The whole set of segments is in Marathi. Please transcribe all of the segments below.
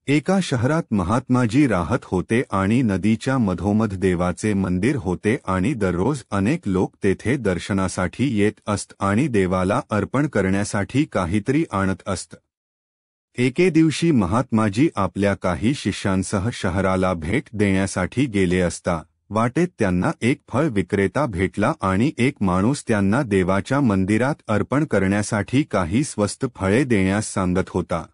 एका शहरात महात्माजी राहत होते आणि नदीच्या मधोमध देवाचे मंदिर होते आणि दररोज अनेक लोक तेथे दर्शनासाठी येत असत आणि देवाला अर्पण करण्यासाठी काहीतरी आणत असत। एके दिवशी महात्माजी आपल्या काही शिष्यांसह शहराला भेट देण्यासाठी गेले असता वाटेत त्यांना एक फळ विक्रेता भेटला आणि एक माणूस त्यांना देवाच्या मंदिरात अर्पण करण्यासाठी काही स्वस्त फळे देण्यास सांगत होता।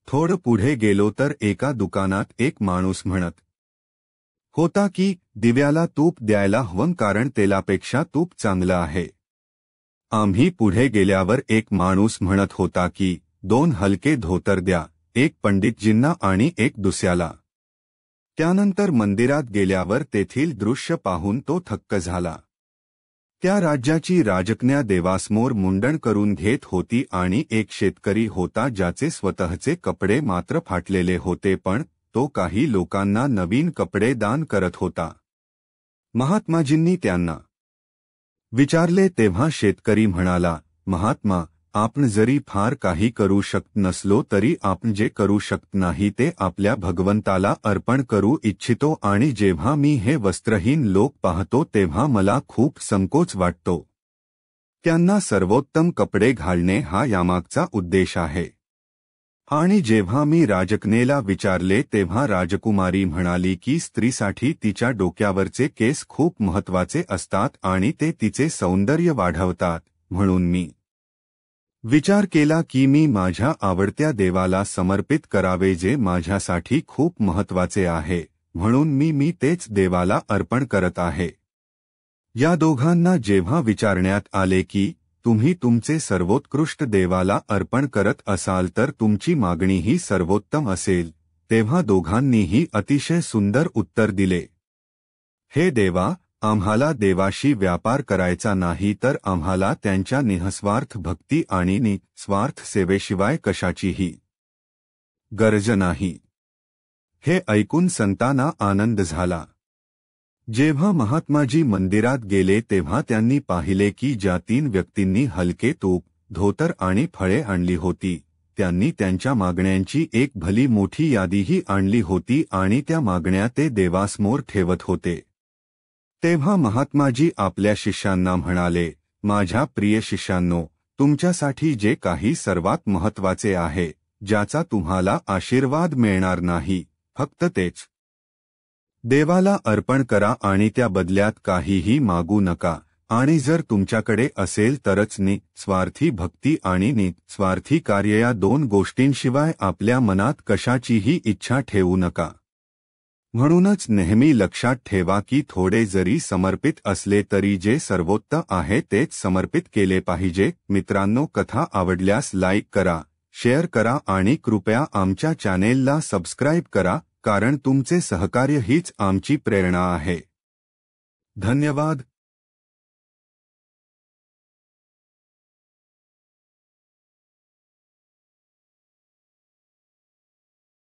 थोडं पुढे गेलो तर एका दुकानात एक माणूस म्हणत होता की दिव्याला तूप द्यायला हवं कारण तेलापेक्षा तूप चांगलं आहे। आम्ही पुढे गेल्यावर एक माणूस म्हणत होता की 2 हलके धोतर द्या, एक पंडितजींना आणि एक दुसऱ्याला। त्यानंतर मंदिरात गेल्यावर तेथील दृश्य पाहून तो थक्क झाला। त्या राज्याची राजकन्या देवासमोर मुंडण करून घेत होती आणि एक शेतकरी होता ज्याचे स्वतःचे कपडे मात्र फाटलेले होते, पण तो काही लोकांना नवीन कपडे दान करत होता। महात्माजींनी त्यांना विचारले तेव्हा शेतकरी म्हणाला, महात्मा, आपण जरी फार काही करू शकत नसलो तरी आपण जे करू शकत नाही ते आपल्या भगवंताला अर्पण करू इच्छितो आणि जेव्हा मी हे वस्त्रहीन लोक पाहतो तेव्हा मला खूप संकोच वाटतो। त्यांना सर्वोत्तम कपडे घालणे हा यामागचा उद्देश आहे। आणि जेव्हा मी राजकन्येला विचारले तेव्हा राजकुमारी म्हणाली की स्त्रीसाठी तिच्या डोक्यावरचे केस खूप महत्त्वाचे असतात आणि ते तिचे सौंदर्य वाढवतात, म्हणून मी विचार केला की मी माझ्या आवडत्या देवाला समर्पित करावे जे माझ्यासाठी खूप महत्त्वाचे आहे, म्हणून मी तेच देवाला अर्पण करत आहे। या दोघांना जेव्हा विचारण्यात आले की तुम्ही तुमचे सर्वोत्कृष्ट देवाला अर्पण करत असाल तर तुमची मागणीही सर्वोत्तम असेल, तेव्हा दोघांनीही अतिशय सुंदर उत्तर दिले, हे देवा, आम्हाला देवाशी व्यापार करायचा नाही तर आम्हाला त्यांच्या निःस्वार्थ भक्ती आणि निस्वार्थ सेवेशिवाय कशाचीही गरज नाही। हे ऐकून संतांना आनंद झाला। जेव्हा महात्माजी मंदिरात गेले तेव्हा त्यांनी पाहिले की ज्या 3 व्यक्तींनी हलके तूप, धोतर आणि फळे आणली होती, त्यांनी त्यांच्या मागण्यांची एक भली मोठी यादीही आणली होती आणि त्या मागण्या ते देवासमोर ठेवत होते। तेव्हा महात्माजी आपल्या शिष्यांना म्हणाले, माझ्या प्रिय शिष्यांनो, तुमच्यासाठी जे काही सर्वात महत्त्वाचे आहे, ज्याचा तुम्हाला आशीर्वाद मिळणार नाही, फक्त तेच देवाला अर्पण करा आणि त्या बदल्यात काहीही मागू नका, आणि जर तुमच्याकडे असेल तरच निस्वार्थी भक्ती आणि निस्वार्थी कार्य या 2 गोष्टींशिवाय आपल्या मनात कशाचीही इच्छा ठेवू नका। म्हणूनच नेहमी लक्षात ठेवा की थोडे जरी समर्पित असले तरी जे सर्वोत्तम आहे तेच समर्पित केले पाहिजे। मित्रांनो, कथा आवडल्यास लाईक करा, शेअर करा आणि कृपया आमच्या चॅनेलला सबस्क्राईब करा, कारण तुमचे सहकार्य हीच आमची प्रेरणा आहे। धन्यवाद।